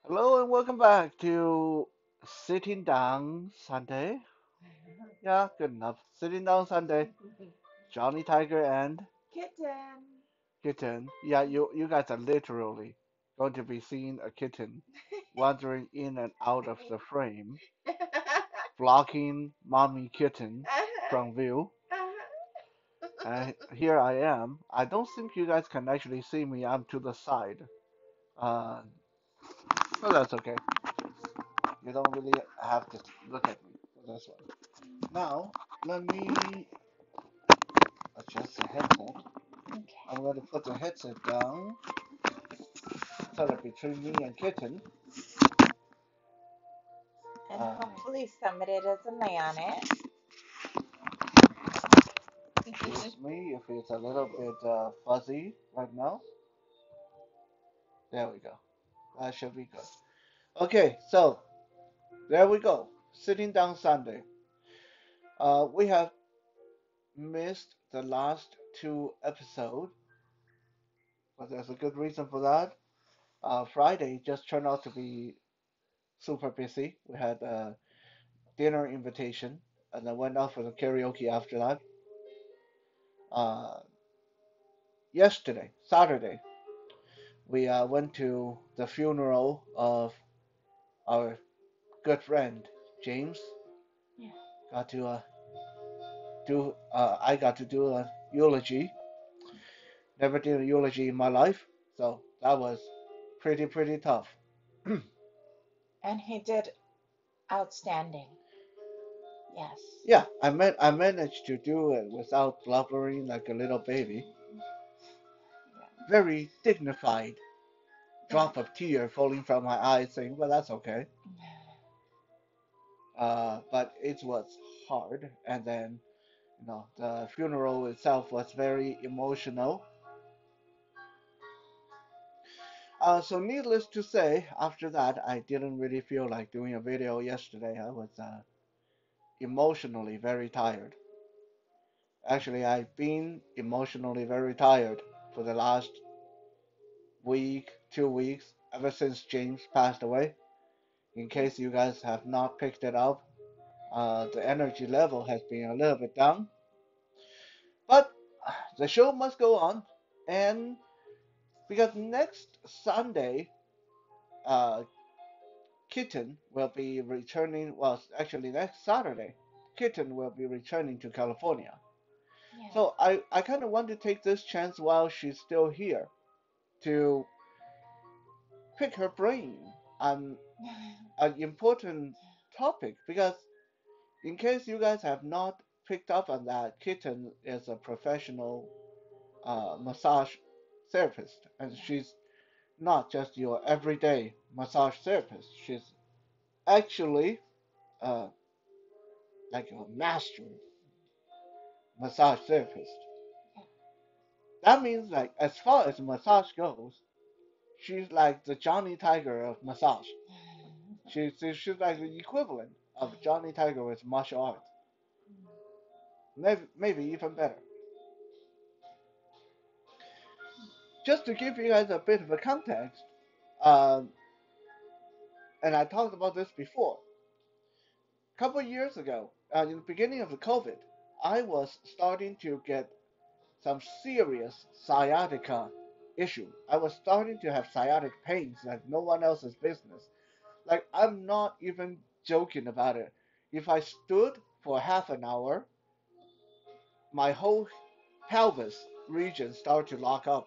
Hello and welcome back to Sitting Down Sunday. Yeah, good enough. Sitting Down Sunday. Johnny Tiger and Kitten. Kitten. Yeah, you guys are literally going to be seeing a kitten wandering in and out of the frame, blocking mommy kitten from view. And here I am. I don't think you guys can actually see me. I'm to the side. Uh, but that's okay. You don't really have to look at me. That's why. Now, let me adjust the headset. Okay. I'm going to put the headset down so that between me and Kitten, And uh, hopefully somebody doesn't lay on it. excuse me if it's a little bit fuzzy right now. There we go. That should be good. Okay, so there we go. Sitting down Sunday. We have missed the last two episodes, but there's a good reason for that. Friday just turned out to be super busy. We had a dinner invitation, and then went out for the karaoke after that. Uh, Yesterday, Saturday, we went to the funeral of our good friend James. Yeah. Got to I got to do a eulogy. Never did a eulogy in my life, so that was pretty tough. And he did outstanding. Yes. Yeah, I managed to do it without blubbering like a little baby. Very dignified. Yeah. Drop of tear falling from my eyes, saying, "Well, that's okay." But it was hard, and then the funeral itself was very emotional. So needless to say, after that, I didn't really feel like doing a video yesterday. I was emotionally very tired. Actually, I've been emotionally very tired for the last week, 2 weeks, ever since James passed away. In case you guys have not picked it up, the energy level has been a little bit down. But the show must go on, and because next Sunday, uh, Kitten will be returning. Well, actually, next Saturday, Kitten will be returning to California. Yeah. So I kind of want to take this chance while she's still here to pick her brain on an important topic because in case you guys have not picked up on that, Kitten is a professional massage therapist, and Yeah. she's not just your everyday massage therapist. She's actually uh, like a master massage therapist. That means like as far as massage goes, she's like the Johnny Tiger of massage. She's like the equivalent of Johnny Tiger with martial arts. Maybe even better. Just to give you guys a bit of a context, um, and I talked about this before. A couple of years ago, in the beginning of the COVID, I was starting to get some serious sciatica issue. I was starting to have sciatic pains like no one else's business. Like I'm not even joking about it. If I stood for half an hour, my whole pelvis region started to lock up.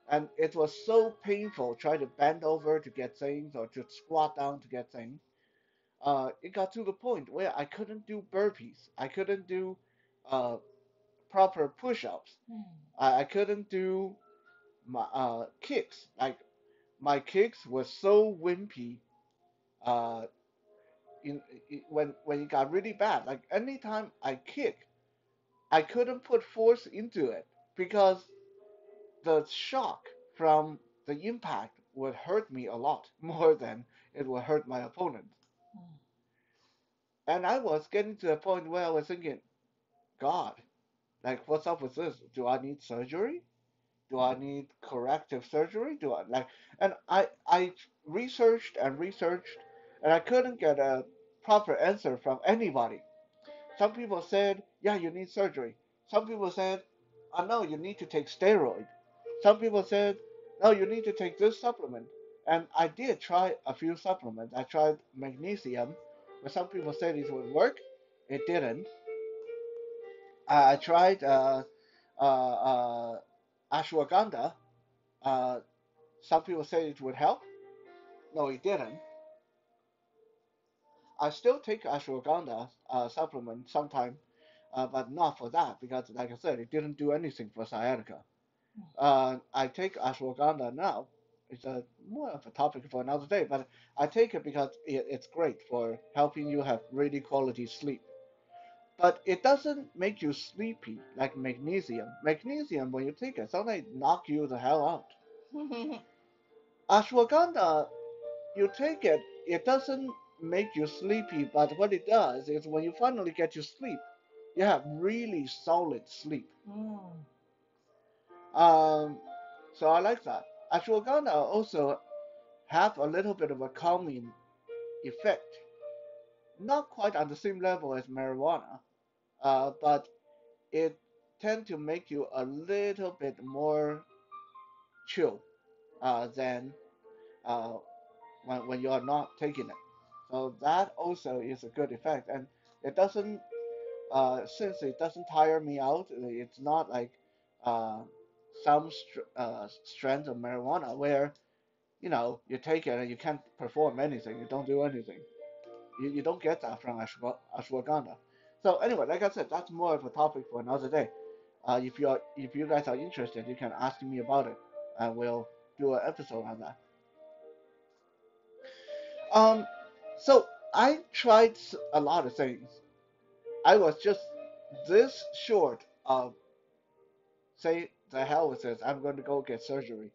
And it was so painful trying to bend over to get things or to squat down to get things. It got to the point where I couldn't do burpees. I couldn't do uh, proper push-ups. I couldn't do my kicks. Like my kicks were so wimpy. Uh, when it got really bad, like anytime I kick, I couldn't put force into it because the shock from the impact would hurt me a lot more than it would hurt my opponent. And I was getting to the point where I was thinking, God, like what's up with this? Do I need surgery? Do I need corrective surgery? Do I like? And I researched and researched, and I couldn't get a proper answer from anybody. Some people said, yeah, you need surgery. Some people said, no, you need to take steroid. Some people said, no, you need to take this supplement. And I did try a few supplements. I tried magnesium, but some people said it would work. It didn't. I tried ashwagandha. Uh, some people said it would help. No, it didn't. I still take ashwagandha supplement sometime, but not for that because, like I said, it didn't do anything for sciatica. I take ashwagandha now. It's a more of a topic for another day, but I take it because it's great for helping you have really quality sleep. But it doesn't make you sleepy like magnesium. Magnesium, when you take it, sometimes it knock you the hell out. Ashwagandha, you take it, it doesn't make you sleepy, but what it does is when you finally get to sleep, you have really solid sleep. Mm. Um, so I like that. Ashwagandha also have a little bit of a calming effect, not quite on the same level as marijuana, but it tend to make you a little bit more chill than uh, when you are not taking it. So that also is a good effect, and it doesn't since it doesn't tire me out. It's not like uh, some strands of marijuana where you take it and you can't perform anything. You don't do anything. You don't get that from ashwagandha. So anyway, like I said, that's more of a topic for another day. If you guys are interested, you can ask me about it, and we'll do an episode on that. Um, so I tried a lot of things. I was just this short of say the hell with this. I'm going to go get surgery.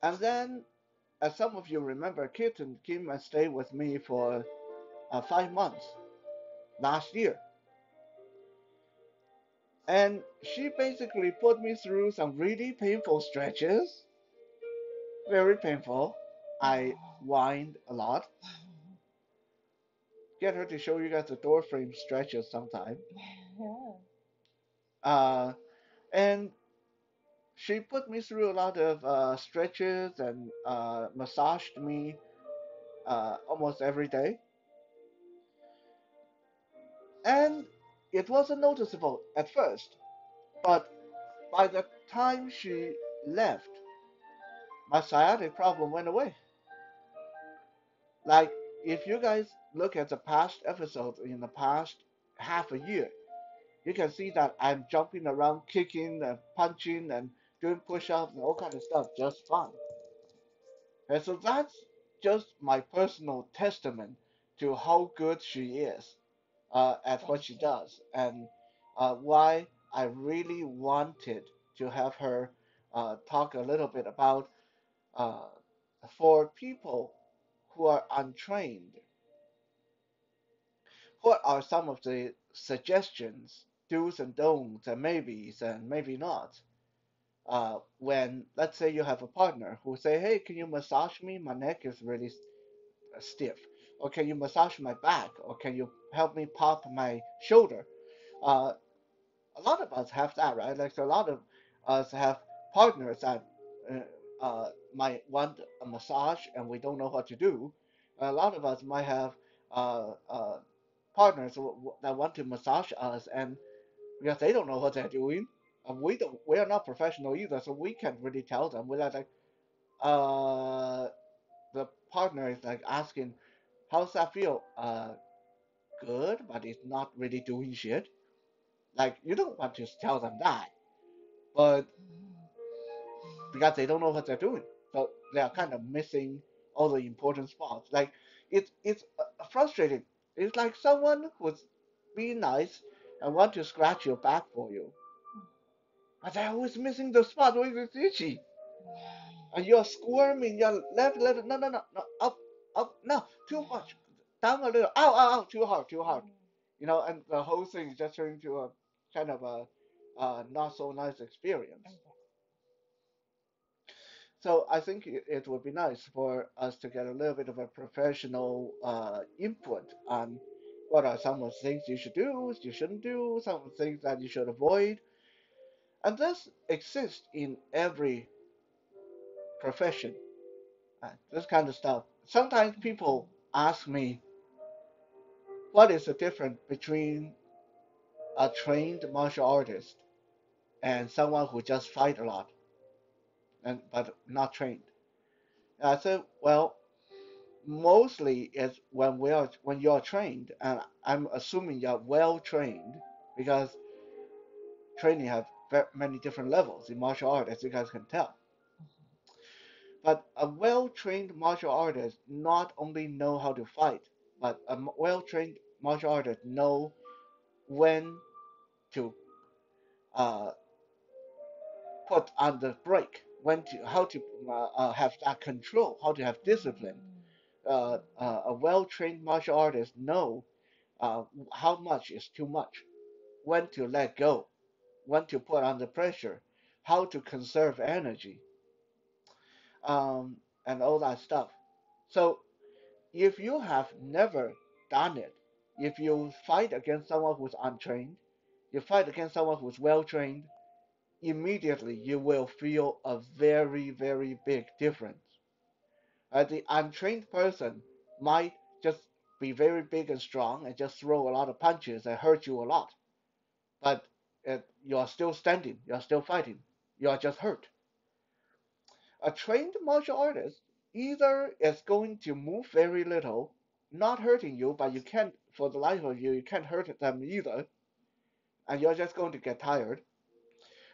And then, as some of you remember, Kitten came and stayed with me for 5 months last year. And she basically put me through some really painful stretches, very painful. I whined a lot. Get her to show you guys the door frame stretches sometime. Uh, and she put me through a lot of stretches and massaged me almost every day. And it wasn't noticeable at first, but by the time she left, my sciatic problem went away. Like, if you guys look at the past episodes in the past half a year, you can see that I'm jumping around, kicking and punching and doing push-ups and all kind of stuff just fine. And so that's just my personal testament to how good she is at Thank what she you. does, and why I really wanted to have her talk a little bit about uh, for people who are untrained, what are some of the suggestions, do's and don'ts, and maybes and maybe not. When let's say you have a partner who say, "Hey, can you massage me? My neck is really stiff." Or can you massage my back? Or can you help me pop my shoulder? Uh, a lot of us have that, right? Like a lot of us have partners that might want a massage and we don't know what to do. A lot of us might have partners that want to massage us, and because they don't know what they're doing, and we are not professional either, so we can't really tell them. We're like, uh, the partner is like asking, "How's that feel?" Good, but it's not really doing shit. Like you don't want to tell them that, but because they don't know what they're doing. So they are kind of missing all the important spots. Like it's frustrating. It's like someone who's being nice and want to scratch your back for you, but they're always missing the spot where it's itchy, and you're squirming. You're left, left, no, no, no, no, up, up, no, too much, down a little, ow, ow, ow, too hard, too hard. And the whole thing is just turning to a kind of a not so nice experience. Okay. So I think it would be nice for us to get a little bit of a professional input on what are some of the things you should do, you shouldn't do, some of the things that you should avoid. And this exists in every profession, this kind of stuff. Sometimes people Mhm. ask me, what is the difference between a trained martial artist and someone who just fight a lot and but not trained? And I said, well, mostly it's when you're trained, and I'm assuming you're well trained because training have many different levels in martial art, as you guys can tell. But a well-trained martial artist not only know how to fight, but a well-trained martial artist know when to uh, put on the brake, when to how to have that control, how to have discipline. A well-trained martial artist know how much is too much, when to let go, when to put under pressure, how to conserve energy, um, and all that stuff. So if you have never done it, if you fight against someone who's untrained, you fight against someone who's well trained, immediately you will feel a very, very big difference. The untrained person might just be very big and strong and just throw a lot of punches and hurt you a lot. But you're still standing, you're still fighting, you're just hurt. A trained martial artist either is going to move very little, not hurting you, but you can't, for the life of you, you can't hurt them either, and you're just going to get tired,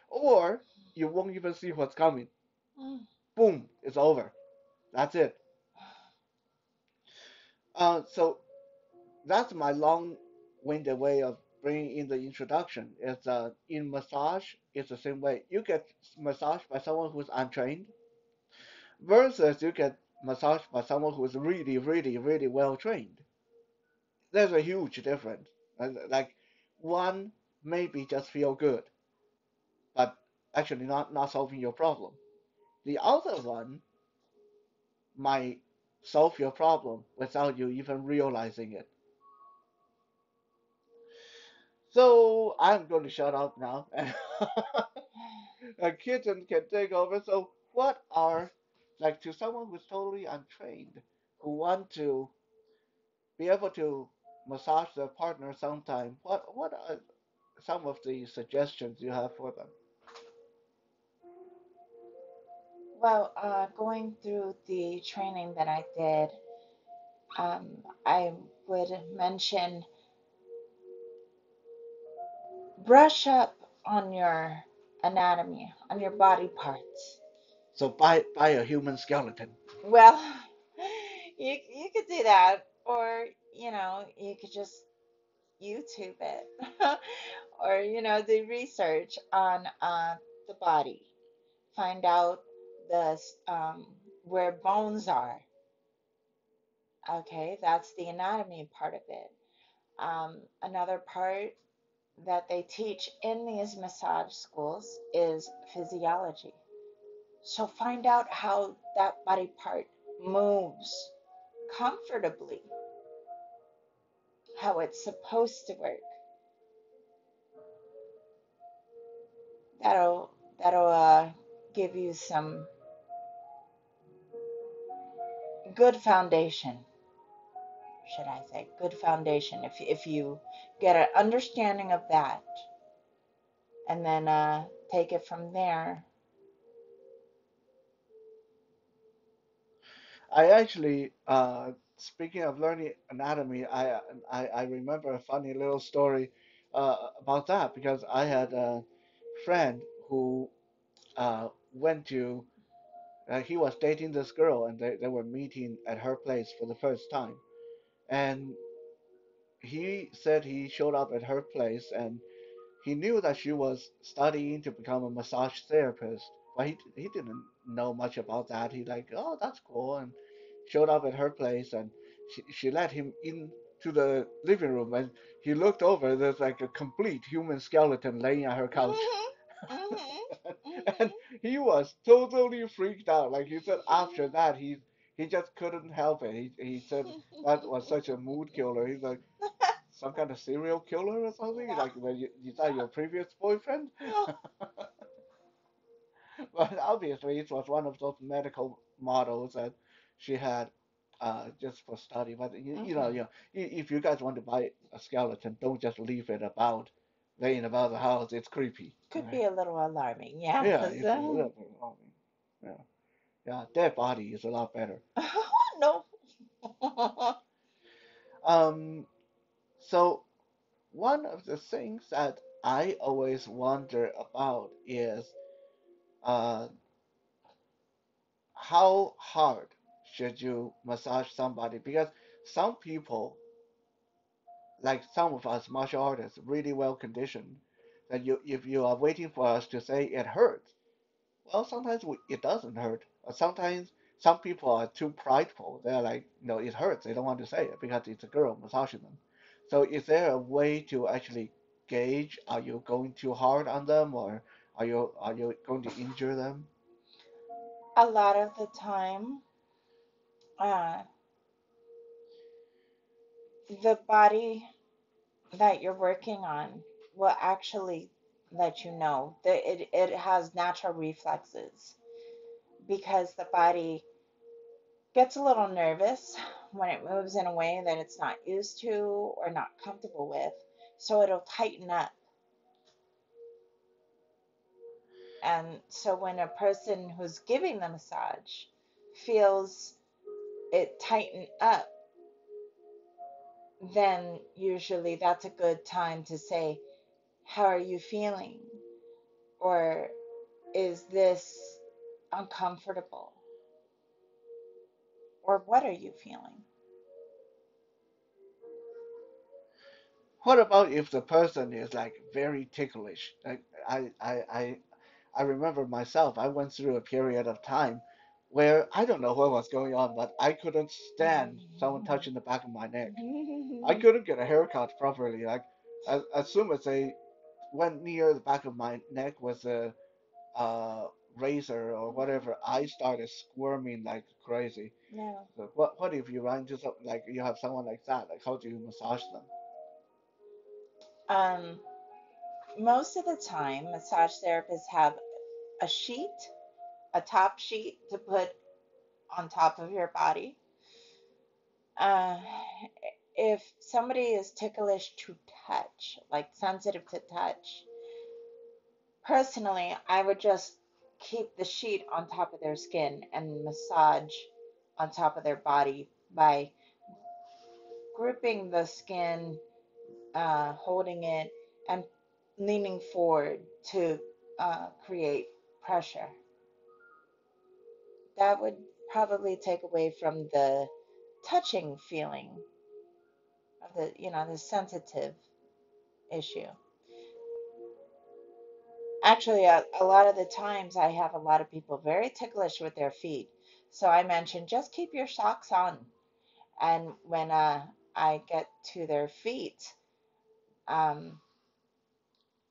or you won't even see what's coming. Mm. Boom, it's over. That's it. So that's my long-winded way of bringing in the introduction. It's in massage, it's the same way. You get massaged by someone who's untrained, versus you get massaged by someone who's really, really, really well trained. There's a huge difference. Like one maybe just feel good, but actually not solving your problem. The other one might solve your problem without you even realizing it. So I'm going to shut up now, and a kitten can take over. So what are, like, to someone who's totally untrained, who want to be able to massage their partner sometime, what are some of the suggestions you have for them? Well, going through the training that I did, I would mention brush up on your anatomy, on your body parts. So buy a human skeleton. Well, you could do that, or you could just YouTube it, or do research on the body, find out the where bones are. Okay, that's the anatomy part of it. Another part that they teach in these massage schools is physiology. So find out how that body part moves comfortably, how it's supposed to work. That'll give you some good foundation, should I say, good foundation. If you get an understanding of that, and then take it from there. I actually, speaking of learning anatomy, I remember a funny little story about that because I had a friend who went to, he was dating this girl and they were meeting at her place for the first time. And he said he showed up at her place and he knew that she was studying to become a massage therapist, but he didn't know much about that. He like, oh, that's cool, and showed up at her place, and she let him in to the living room, and he looked over. There's like a complete human skeleton laying on her couch. Mhm. And Mhm. he was totally freaked out. Like he said, after that, he just couldn't help it. He said that was such a mood killer. He's like some kind of serial killer or something. Yeah. Like when you saw your previous boyfriend. Yeah. But obviously, it was one of those medical models that she had just for study. But Mhm. if you guys want to buy a skeleton, don't just leave it about laying about the house. It's creepy, Could right? be a little alarming, yeah, Yeah, because it's a little bit wrong. Yeah, yeah, dead body is a lot better. no. Um, so one of the things that I always wonder about is uh, how hard should you massage somebody? Because some people, like some of us martial artists, really well conditioned, that if you are waiting for us to say it hurts, well, sometimes it doesn't hurt. Sometimes some people are too prideful. They're like, it hurts. They don't want to say it because it's a girl massaging them. So, is there a way to actually gauge? Are you going too hard on them, or are you going to injure them? A lot of the time, uh, the body that you're working on will actually let you know that it has natural reflexes because the body gets a little nervous when it moves in a way that it's not used to or not comfortable with. So it'll tighten up. And so when a person who's giving the massage feels it tighten up, then usually that's a good time to say, how are you feeling? Or is this uncomfortable? Or what are you feeling? What about if the person is like very ticklish? Like I remember myself, I went through a period of time where I don't know what was going on, but I couldn't stand someone touching the back of my neck. I couldn't get a haircut properly. Like as soon as they went near the back of my neck with a uh, razor or whatever, I started squirming like crazy. Yeah. So what if you run into something like you have someone like that? Like how do you massage them? Um, Most of the time, massage therapists have a sheet, a top sheet to put on top of your body. Uh, if somebody is ticklish to touch, like sensitive to touch, personally, I would just keep the sheet on top of their skin and massage on top of their body by gripping the skin, holding it, and leaning forward to create pressure. That would probably take away from the touching feeling of the sensitive issue. Actually, a lot of the times I have a lot of people very ticklish with their feet. So I mentioned just keep your socks on. And when I get to their feet, um,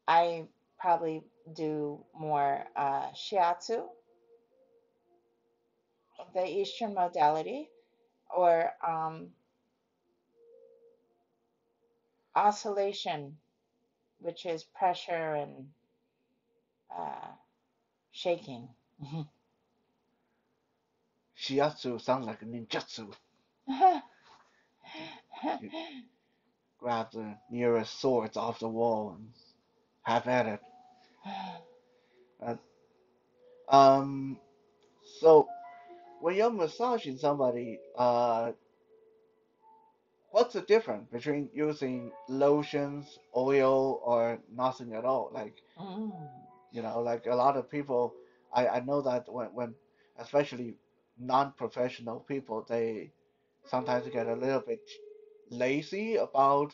I probably do more shiatsu, the Eastern modality, or oscillation, which is pressure and uh, shaking. Shiatsu sounds like a ninjutsu. You grab the nearest swords off the wall and have at it. Uh, um, so when you're massaging somebody, what's the difference between using lotions, oil, or nothing at all? Like, Mm. like a lot of people, I know that when especially non-professional people, they sometimes get a little bit lazy about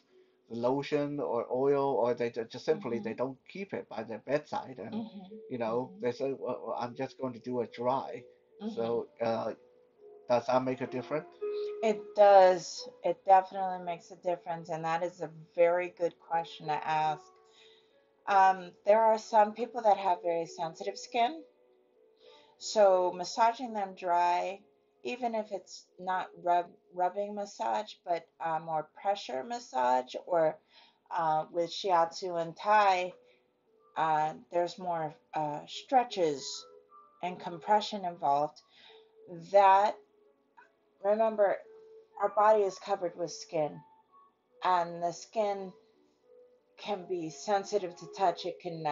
the lotion or oil, or they just simply they Mhm. don't keep it by their bedside, and Mhm. they say, well, I'm just going to do it dry. Mhm. So, Mhm. Does that make a difference? It does. It definitely makes a difference, and that is a very good question to ask. There are some people that have very sensitive skin, so massaging them dry, even if it's not rubbing massage, but more pressure massage, or with shiatsu and Thai, there's more stretches and compression involved. That, remember, our body is covered with skin, and the skin can be sensitive to touch. It can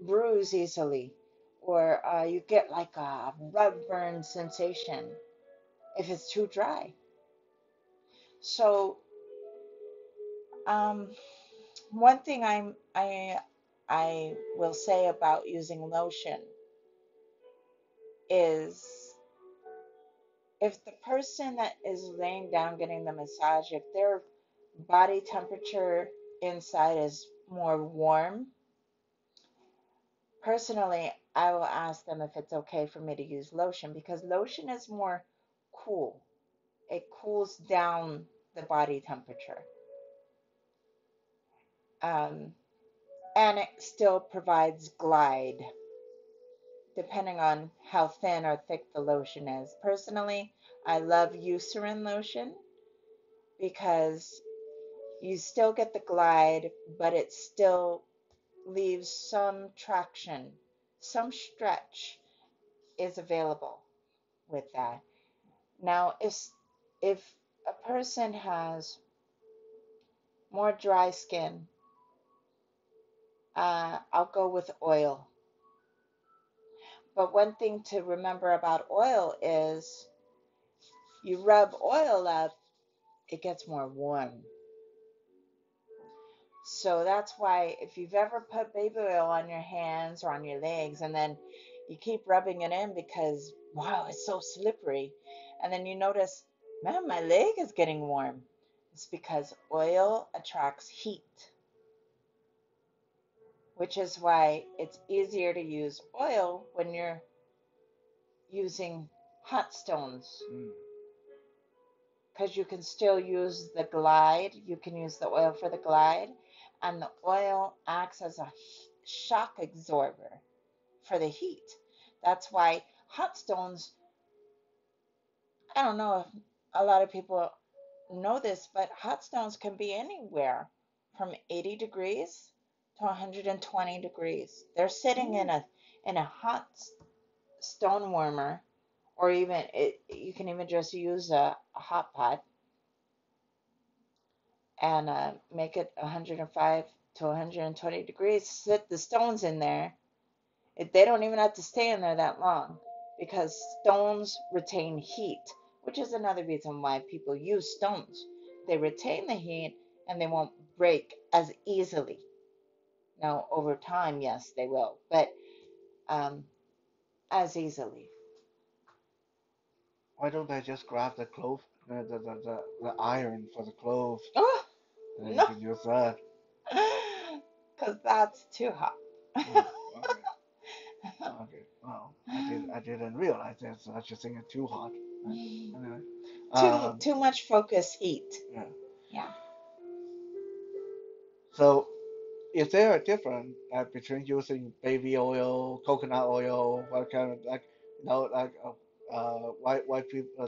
bruise easily, or you get like a rub burn sensation if it's too dry. So, um, one thing I will say about using lotion is if the person that is laying down getting the massage, if their body temperature inside is more warm, personally, I will ask them if it's okay for me to use lotion because lotion is more cool. It cools down the body temperature. Um, and it still provides glide depending on how thin or thick the lotion is. Personally, I love Eucerin lotion because you still get the glide, but it still leaves some traction, some stretch is available with that. Now, if a person has more dry skin, I'll go with oil. But one thing to remember about oil is you rub oil up, it gets more warm. So that's why if you've ever put baby oil on your hands or on your legs and then you keep rubbing it in because, wow, it's so slippery. And then you notice, man, my leg is getting warm. It's because oil attracts heat, which is why it's easier to use oil when you're using hot stones Mm. because you can still use the glide. You can use the oil for the glide, and the oil acts as a shock absorber for the heat. That's why hot stones, I don't know if a lot of people know this, but hot stones can be anywhere from 80 degrees to 120 degrees. They're sitting Mm. in a hot stone warmer, or even you can even just use a hot pot and make it 105 to 120 degrees. Sit the stones in there. They don't even have to stay in there that long because stones retain heat, which is another reason why people use stones. They retain the heat and they won't break as easily. Now, over time, yes, they will, but um, as easily. Why don't I just grab the clove, the iron for the cloves, Oh, and then you no, can use that? because that's too hot. Oh, okay, okay. Well, I didn't realize there's such a thing as too hot. Anyway, um, Too much focus heat. yeah. Yeah. So, is there a difference between using baby oil, coconut oil, what kind of like, why people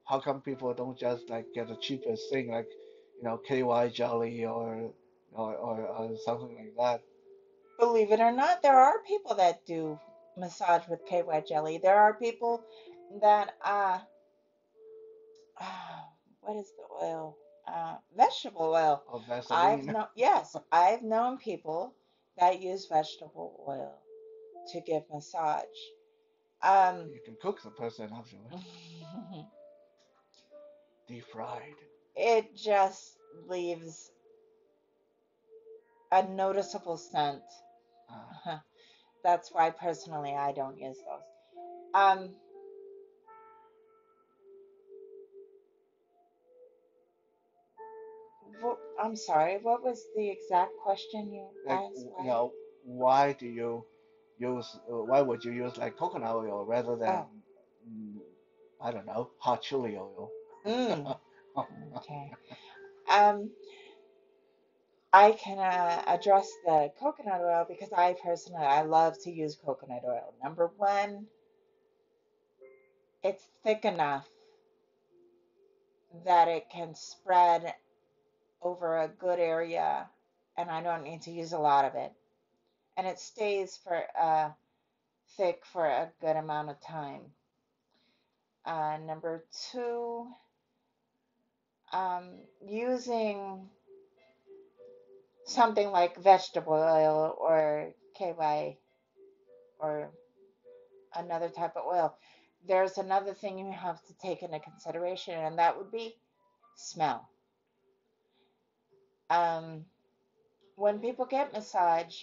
how come people don't just like get the cheapest thing like, KY jelly or something like that? Believe it or not, there are people that do massage with KY jelly. There are people that what is the oil? Vegetable oil. Or Vaseline? I've known people that use vegetable oil to give massage. Um, You can cook the person afterwards, deep fried. it just leaves a noticeable scent. Uh, That's why personally I don't use those. Um, I'm sorry, what was the exact question you like asked? you Why? know, why do you why would you use like coconut oil rather than Oh, mm, I don't know, hot chili oil. Mm, okay. Um, I can address the coconut oil because I love to use coconut oil. Number one, it's thick enough that it can spread over a good area, and I don't need to use a lot of it. And it stays for thick for a good amount of time. Number two, using something like vegetable oil or KY or another type of oil. There's another thing you have to take into consideration, and that would be smell. Um, when people get massage,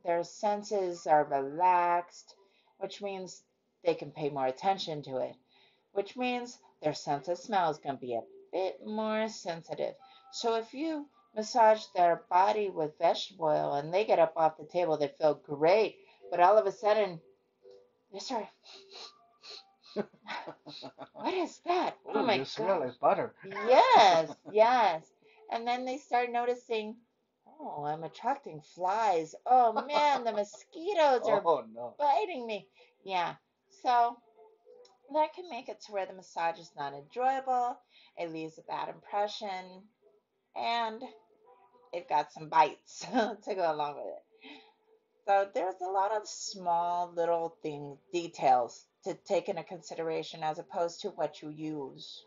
their senses are relaxed, which means they can pay more attention to it, which means their sense of smell is going to be a bit more sensitive. So if you massage their body with vegetable oil and they get up off the table, they feel great, but all of a sudden they start, what is that? Oh Oh, my you smell gosh. like butter. Yes, yes. And then they start noticing, oh, I'm attracting flies. Oh man, the mosquitoes are Oh no. biting me. Yeah. So that can make it to where the massage is not enjoyable. It leaves a bad impression, and it got some bites to go along with it. So there's a lot of small little things, details to take into consideration as opposed to what you use.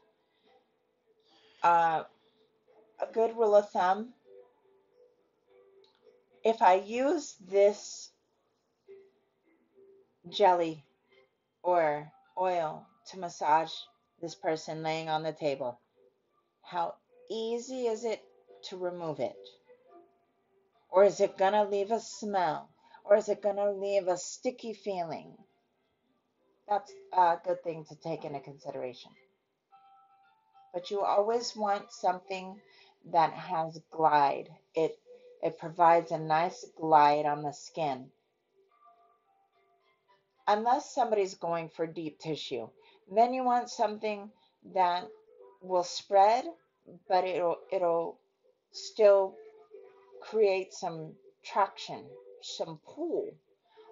Uh, a good rule of thumb, if I use this jelly or oil to massage this person laying on the table, how easy is it to remove it? Or is it going to leave a smell? Or is it going to leave a sticky feeling? That's a good thing to take into consideration. But you always want something that has glide. It provides a nice glide on the skin. Unless somebody's going for deep tissue, then you want something that will spread, but it'll still create some traction, some pull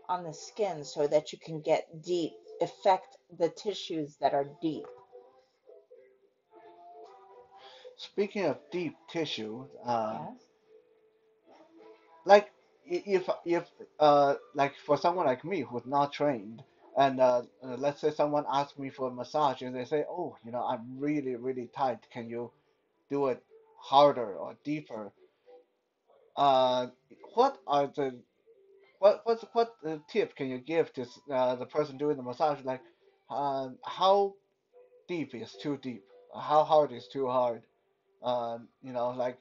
on the skin so that you can get deep, affect the tissues that are deep. Speaking of deep tissue, Yes. like if like for someone like me who's not trained, and let's say someone asks me for a massage and they say, oh, I'm really tight. Can you do it harder or deeper? Uh, what are the what tip can you give to the person doing the massage? Like, how deep is too deep? How hard is too hard? Like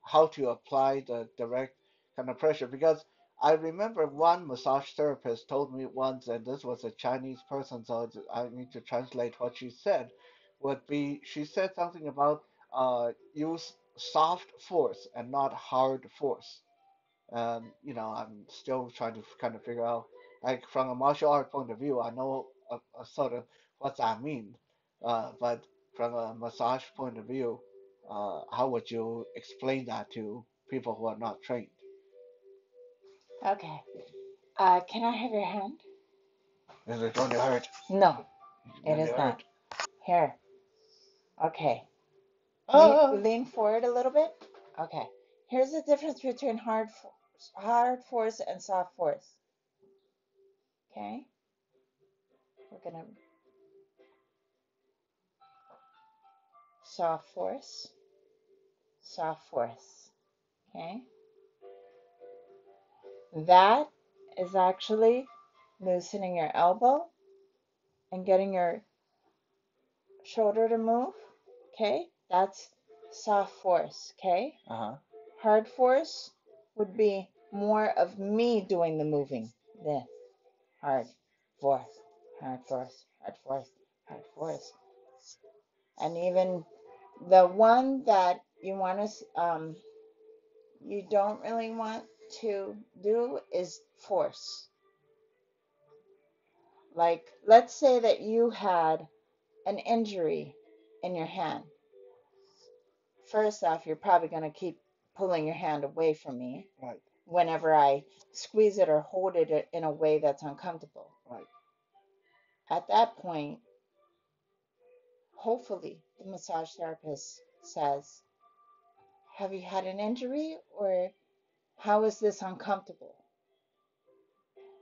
how to apply the direct kind of pressure. Because I remember one massage therapist told me once, and this was a Chinese person, so I need to translate what she said. Would be she said something about use soft force and not hard force. I'm still trying to kind of figure out, like from a martial art point of view, I know a sort of what that means, but from a massage point of view, how would you explain that to people who are not trained? Okay. Can I have your hand? Is it going to hurt? No, It's it going to is not. hurt. Here. Okay. Ah! Lean forward a little bit. Okay. Here's the difference between hard force and soft force. Okay. We're gonna soft force, soft force. Okay. That is actually loosening your elbow and getting your shoulder to move. Okay. That's soft force. Okay. Uh-huh. Hard force would be more of me doing the moving. This hard force, hard force, hard force, hard force. And even the one that you don't really want to do is force. Like, let's say that you had an injury in your hand, first off, you're probably going to keep pulling your hand away from me Right. whenever I squeeze it or hold it in a way that's uncomfortable. Right. At that point, hopefully, the massage therapist says, have you had an injury or how is this uncomfortable?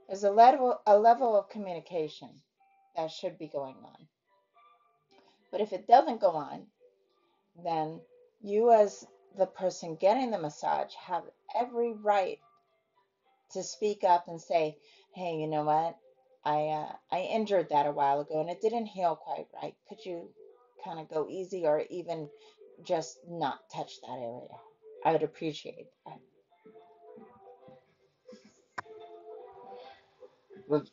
There's a level of communication that should be going on. But if it doesn't go on, then you, as the person getting the massage, have every right to speak up and say, "Hey, you know what? I injured that a while ago and it didn't heal quite right. Could you kind of go easy or even just not touch that area?" I would appreciate that. But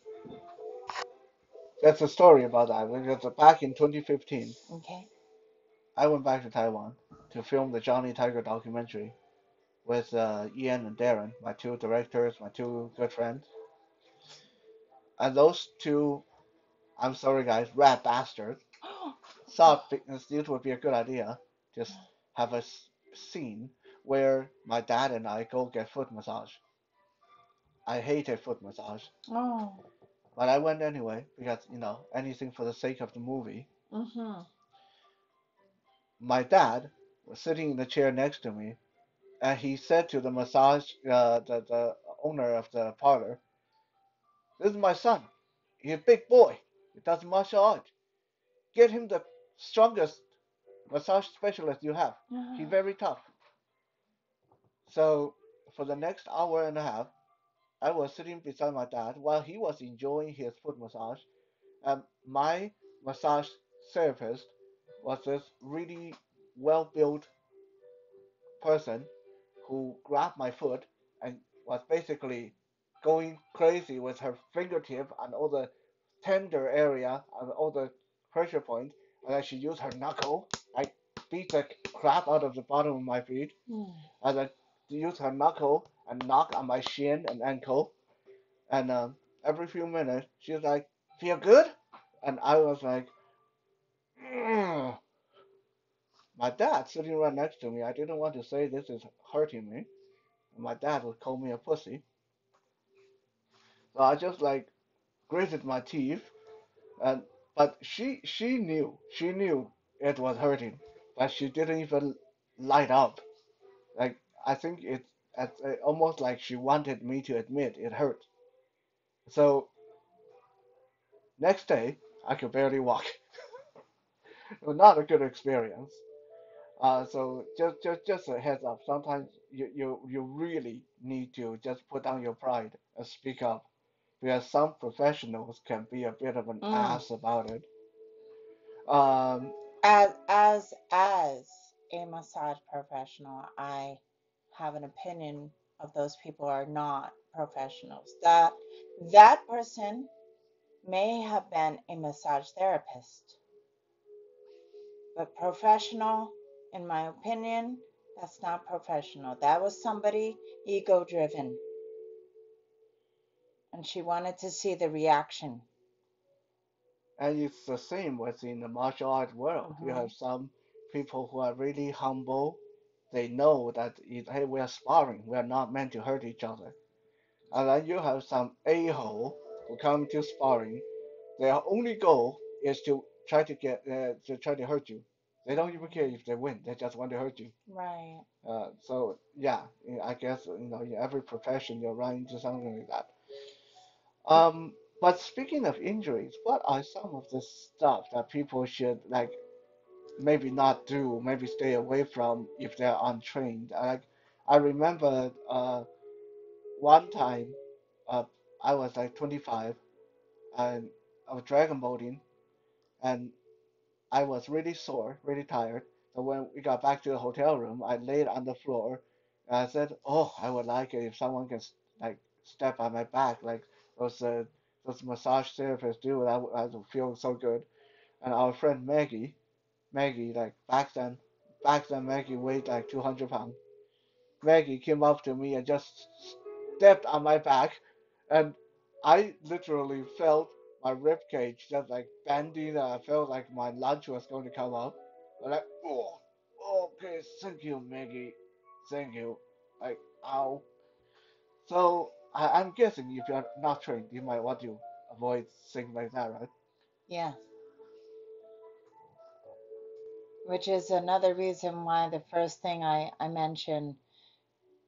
that's a story about that. Because back in 2015, Okay. I went back to Taiwan to film the Johnny Tiger documentary with Ian and Darren, my two directors, my two good friends. And those two, I'm sorry guys, rat bastards, thought it would be a good idea just have a scene where my dad and I go get foot massage. I hated foot massage, Oh. but I went anyway because anything for the sake of the movie. Mm-hmm. My dad was sitting in the chair next to me, and he said to the massage, the owner of the parlor, "This is my son. He's a big boy. He does martial art. Get him the strongest massage specialist you have. He's very tough." So for the next hour and a half, I was sitting beside my dad while he was enjoying his foot massage, and my massage therapist was this really well-built person who grabbed my foot and was basically going crazy with her fingertip and all the tender area and all the pressure point, and then she used her knuckle, like beat the crap out of the bottom of my feet, Mm. and then use her knuckle and knock on my shin and ankle, and every few minutes she was like, "Feel good?" And I was like, "Mm." My dad sitting right next to me. I didn't want to say this is hurting me. My dad would call me a pussy. So I just like gritted my teeth, and but she knew it was hurting, but she didn't even light up. Like I think it's almost like she wanted me to admit it hurt. So next day I could barely walk. It was not a good experience. So just a heads up. Sometimes you really need to just put down your pride and speak up because some professionals can be a bit of an Mm. ass about it. Um, As a massage professional, I have an opinion of those people are not professionals. That person may have been a massage therapist, but professional, in my opinion, that's not professional. That was somebody ego driven, and she wanted to see the reaction. and it's the same within the martial art world. You Hmm. have some people who are really humble. They know that hey, we are sparring. We are not meant to hurt each other. And then you have some a-hole who come to sparring. Their only goal is to try to hurt you. They don't even care if they win. They just want to hurt you. Right. So yeah, I guess in every profession you run into something like that. But speaking of injuries, what are some of the stuff that people should like maybe not do, maybe stay away from if they're untrained? Like I remember one time uh, I was like 25 and I was dragon boating and I was really sore, really tired. So when we got back to the hotel room, I laid on the floor and I said, "Oh, I would like it if someone can like step on my back like those uh, those massage therapists do. I would feel so good." And our friend Maggie, like back then Maggie weighed like 200 pounds. Maggie came up to me and just stepped on my back, and I literally felt my rib cage just like bending. I felt like my lunch was going to come up. I'm like, oh, okay, thank you, Maggie, thank you. Like, ow. So I'm guessing if you're not trained, you might want to avoid things like that, right? Yeah, which is another reason why the first thing I mentioned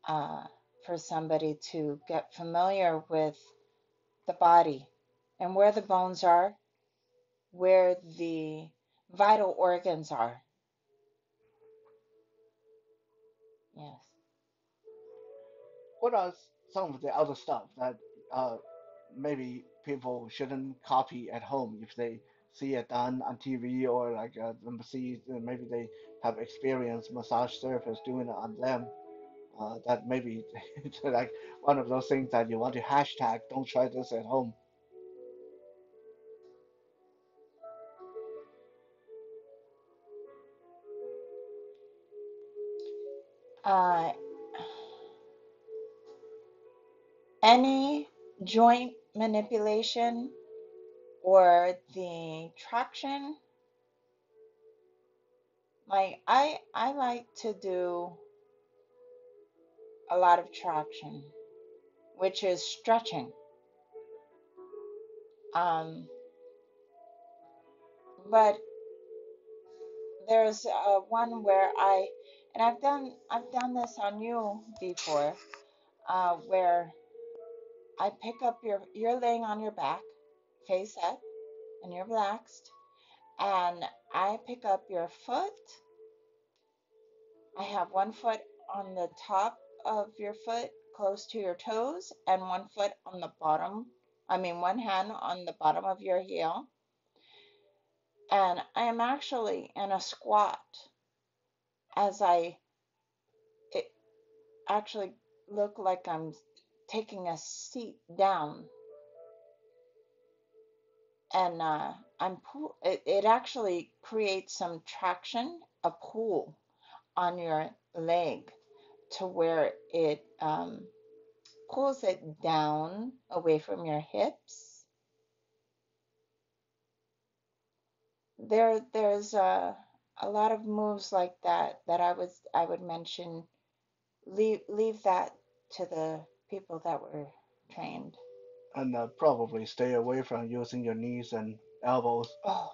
uh, for somebody to get familiar with the body and where the bones are, where the vital organs are. Yes. What are some of the other stuff that uh, maybe people shouldn't copy at home if they see it done on TV or like them see maybe they have experienced massage therapists doing it on them. That maybe it's like one of those things that you want to hashtag. Don't try this at home. Uh, any joint manipulation or the traction, like I like to do a lot of traction, which is stretching. But there's one where and I've done this on you before, where I pick up you're laying on your back, face up, and you're relaxed, and I pick up your foot. I have one foot on the top of your foot, close to your toes, and one foot on the bottom. I mean, one hand on the bottom of your heel. And I am actually in a squat as it actually look like I'm taking a seat down. And it actually creates some traction, a pull on your leg to where it pulls it down away from your hips. There's a lot of moves like that that I would mention. Leave that to the people that were trained. And probably stay away from using your knees and elbows. Oh,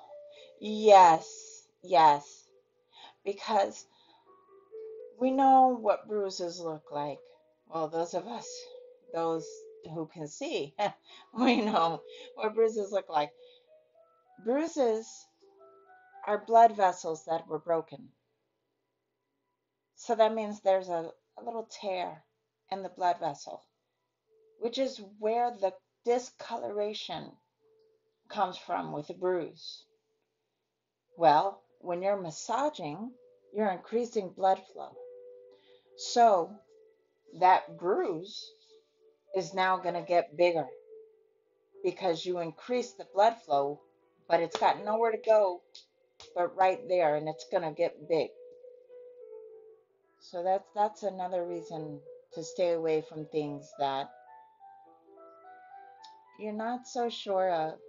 yes, yes, because we know what bruises look like. Well, those of us, those who can see, we know what bruises look like. Bruises are blood vessels that were broken. So that means there's a little tear in the blood vessel, which is where the discoloration comes from with a bruise. Well, when you're massaging, you're increasing blood flow. So that bruise is now going to get bigger because you increase the blood flow, but it's got nowhere to go but right there, and it's going to get big. So that's another reason to stay away from things that you're not so sure of,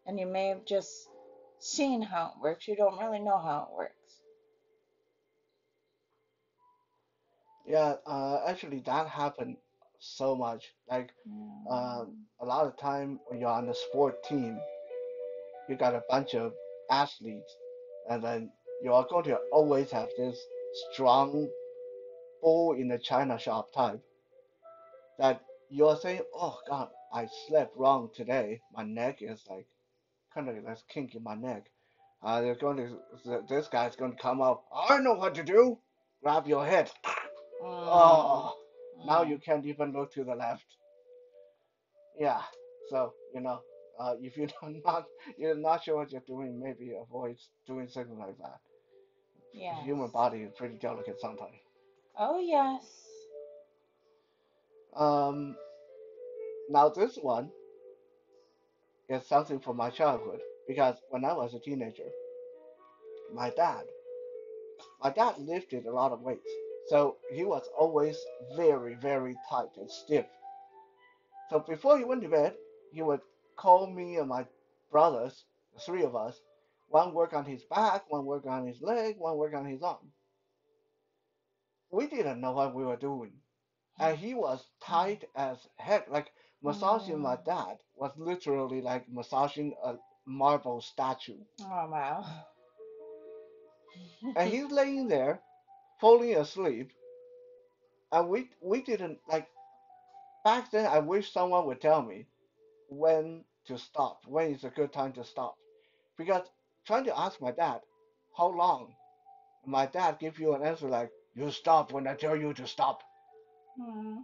and you may have just seen how it works. You don't really know how it works. Yeah, actually, that happened so much. Like, uh, Mm. a lot of time when you're on a sport team, you got a bunch of athletes, and then you are going to always have this strong bull in the china shop type that you're saying, "Oh God, I slept wrong today. My neck is like kind of this kink in my neck." They're going to this guy's going to come up. I know what to do. Grab your head. Mm. Oh, now you Mm. can't even look to the left. Yeah. So if you're not sure what you're doing, maybe avoid doing something like that. Human Yes. body is pretty delicate sometimes. Oh, yes. Um, Now this one is something from my childhood because when I was a teenager, my dad, my dad lifted a lot of weights, so he was always very, very tight and stiff. So before he went to bed, he would call me and my brothers, the three of us. One work on his back, one work on his leg, one work on his arm. We didn't know what we were doing. And he was tight as heck. Like massaging my Mm. dad was literally like massaging a marble statue. Oh, wow. And he's laying there, falling asleep. And we didn't like back then. I wish someone would tell me when to stop, when is a good time to stop. Because trying to ask my dad, how long? My dad give you an answer like, you stop when I tell you to stop. Mm.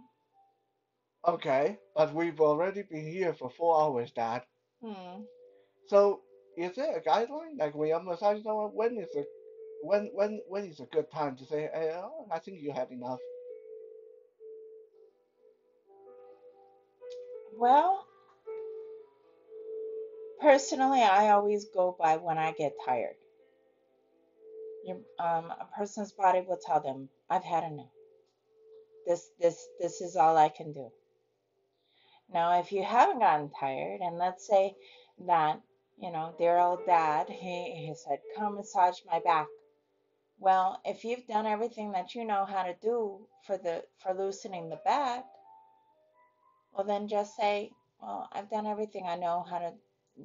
Okay, but we've already been here for 4 hours, Dad. Mm. So is there a guideline? Like when you're massaging someone, when is a good time to say, hey, oh, I think you had enough. Well, personally, I always go by when I get tired. A person's body will tell them, I've had enough. This is all I can do. Now, if you haven't gotten tired, and let's say that, dear old dad, he said, come massage my back. Well, if you've done everything that you know how to do for loosening the back, well then just say, well, I've done everything I know how to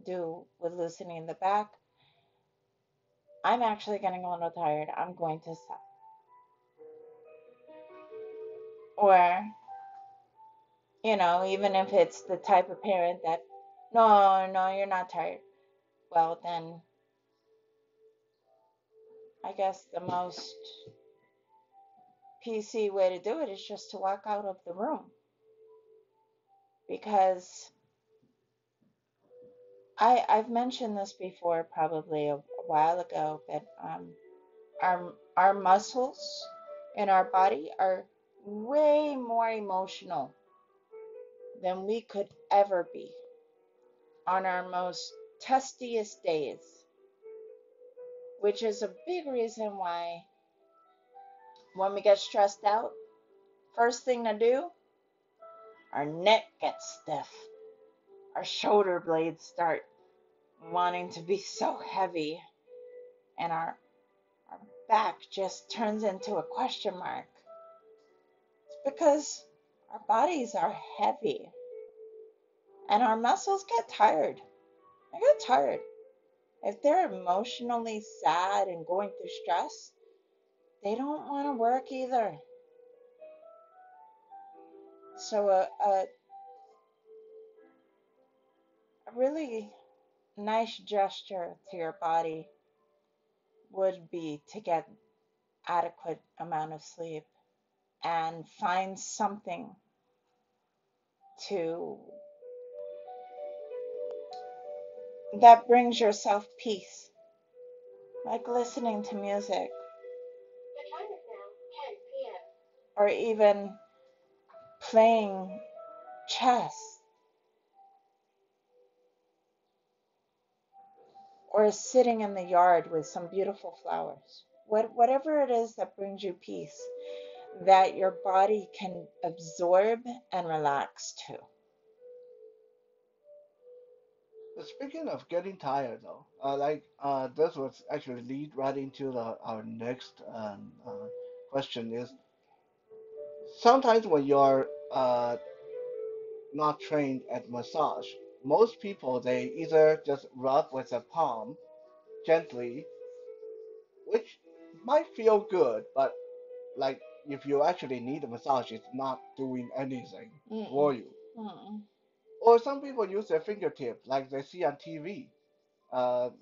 do with loosening the back. I'm actually getting a little tired. I'm going to stop. Or, even if it's the type of parent that, no, no, you're not tired. Well, then I guess the most PC way to do it is just to walk out of the room. Because I've mentioned this before, probably a while ago, but our muscles in our body are way more emotional than we could ever be on our most testiest days, which is a big reason why when we get stressed out, first thing to do, our neck gets stiff, our shoulder blades start wanting to be so heavy, and our back just turns into a question mark. It's because our bodies are heavy and our muscles get tired. They get tired. If they're emotionally sad and going through stress, they don't want to work either. So a really nice gesture to your body would be to get adequate amount of sleep and find something to that brings yourself peace, like listening to music or even playing chess or sitting in the yard with some beautiful flowers. Whatever it is that brings you peace, that your body can absorb and relax to. Speaking of getting tired, though, this was actually lead right into our next question is sometimes when you're not trained at massage, most people they either just rub with a palm gently, which might feel good, but like if you actually need a massage, it's not doing anything Mm-mm, for you. mm-mm, Or some people use their fingertip, like they see on TV, and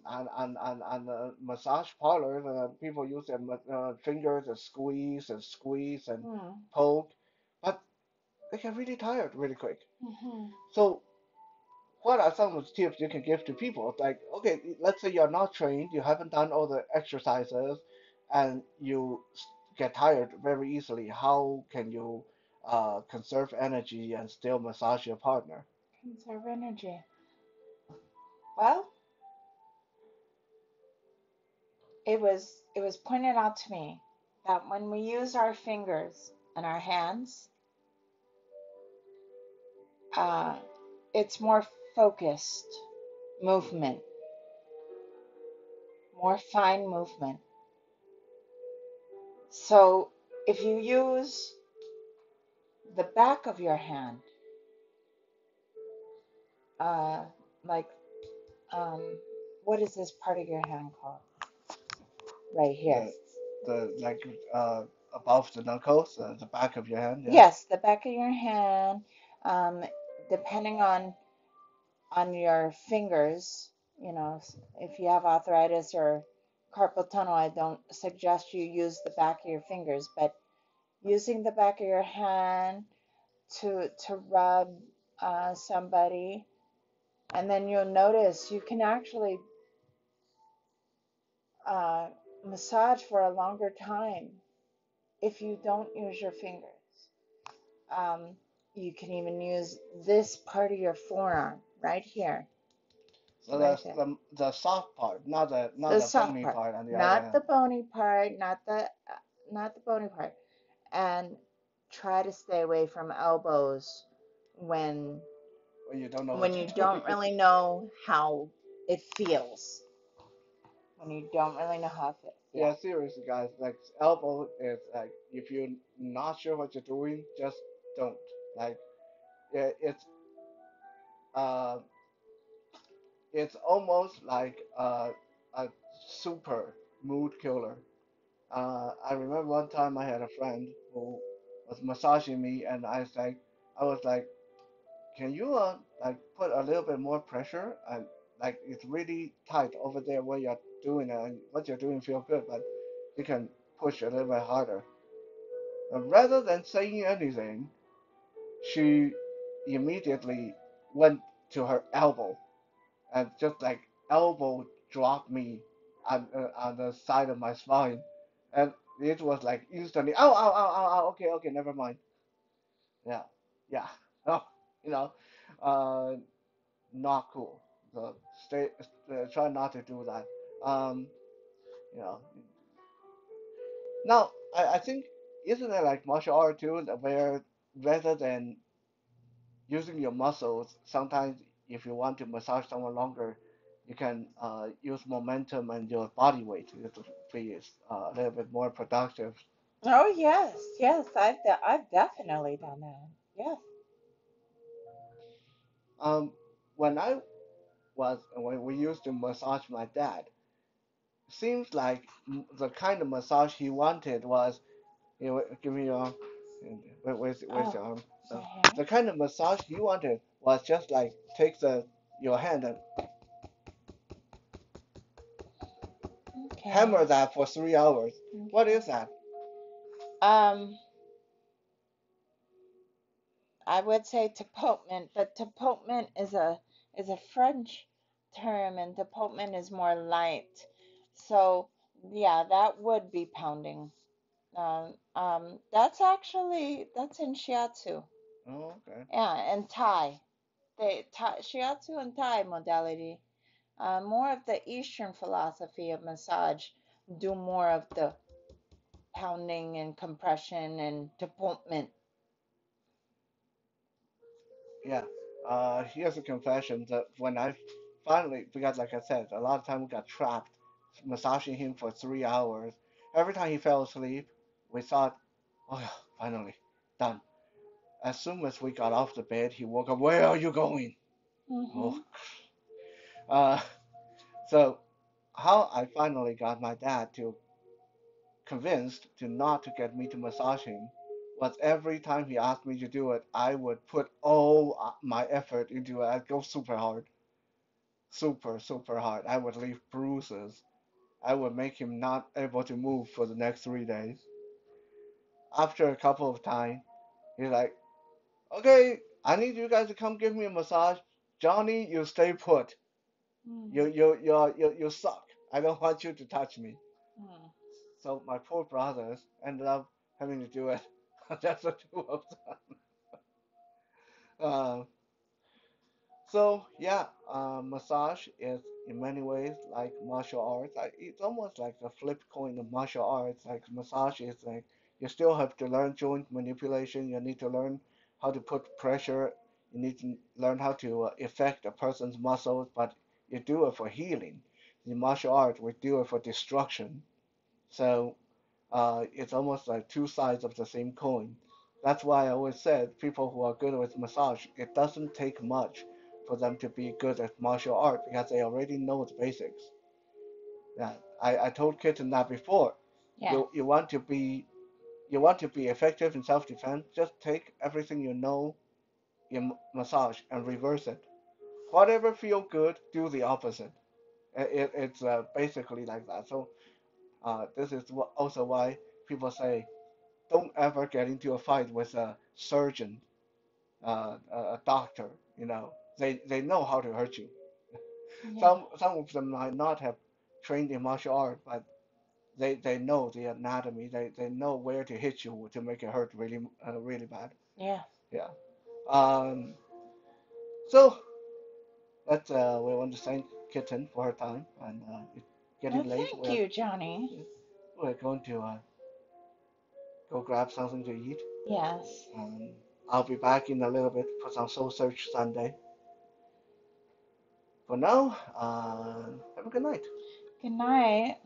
massage parlors, people use their fingers and squeeze and mm, poke, but they get really tired really quick. mhm. So what are some of the tips you can give to people? Like, okay, let's say you're not trained, you haven't done all the exercises, and you get tired very easily. How can you conserve energy and still massage your partner? Conserve energy. Well, it was pointed out to me that when we use our fingers and our hands, uh, it's more focused movement, more fine movement. So if you use the back of your hand, uh, like, um, what is this part of your hand called? Right here. The the like above the knuckles, the back of your hand, yeah. Yes, the back of your hand, um, depending on your fingers, you know, if you have arthritis or carpal tunnel, I don't suggest you use the back of your fingers, but using the back of your hand to rub somebody, and then you'll notice you can actually uh, massage for a longer time if you don't use your fingers. Um, you can even use this part of your forearm right here, So right that's there. the soft part, not The the soft bony part, part on the other not hand. the bony part, not the bony part, and try to stay away from elbows when When you don't know when what you you're don't doing. really know how it feels. When you don't really know how it feels. Yeah. Yeah, seriously, guys. Like elbow is like if you're not sure what you're doing, just don't. Like yeah, uh it's almost like a super mood killer. I remember one time I had a friend who was massaging me, and I was like, can you like put a little bit more pressure? And like it's really tight over there where you're doing it, and what you're doing feel good, but you can push a little bit harder. And rather than saying anything, she immediately went to her elbow and just like elbow dropped me on the side of my spine, and it was like instantly, ow, ow, ow, ow, ow. Okay, okay, never mind. Yeah, yeah. Oh, you know, uh, not cool. So try not to do that. Um, you know. Now, I think isn't it like martial art too, where rather than using your muscles, sometimes if you want to massage someone longer, you can use momentum and your body weight to be a little bit more productive. Oh yes, yes, I've definitely done that. Yes. Um, when we used to massage my dad, seems like the kind of massage he wanted was, give me your arm. Where's Oh, your arm? right here. The kind of massage he wanted was just like take your hand and Okay. hammer that for 3 hours. What is Okay. that? Um, I would say tapotement, but tapotement is a French term, and tapotement is more light. So yeah, that would be pounding. That's in shiatsu. Oh, okay. Yeah, and Thai. Shiatsu and Thai modality. More of the Eastern philosophy of massage do more of the pounding and compression and deportment. Yeah. Here's a confession that when I finally, because like I said, a lot of time we got trapped massaging him for 3 hours. Every time he fell asleep, we thought, oh yeah, finally, done. As soon as we got off the bed, he woke up. Where are you going? Oh. Hmm. Uh, so how I finally got my dad to convinced to not to get me to massage him was every time he asked me to do it, I would put all my effort into it. I'd go super hard, super hard. I would leave bruises. I would make him not able to move for the next 3 days. After a couple of times, he's like, "Okay, I need you guys to come give me a massage. Johnny, you stay put. You suck. I don't want you to touch me." Hmm. So my poor brothers ended up having to do it. Just the two of them. Uh, so yeah, massage is in many ways like martial arts. It's almost like a flip coin of martial arts. Like massage is like you still have to learn joint manipulation. You need to learn how to put pressure. You need to learn how to affect a person's muscles, but you do it for healing. The martial art, we do it for destruction. So it's almost like two sides of the same coin. That's why I always said people who are good with massage, it doesn't take much for them to be good at martial art because they already know the basics. Yeah, I told Kitten that before. Yeah. You want to be effective in self-defense. Just take everything you know in massage and reverse it. Whatever feel good, do the opposite. It's basically like that. So this is also why people say don't ever get into a fight with a surgeon, a doctor. They know how to hurt you. Yeah. Some of them might not have trained in martial art, but they know the anatomy. They know where to hit you to make it hurt really bad. Yeah. Yeah. Um. So we want to thank Kitten for her time, and it's Well, getting late. thank you, Johnny. We're going to go grab something to eat. Yes. I'll be back in a little bit for some Soul Search Sunday. For now, have a good night. Good night.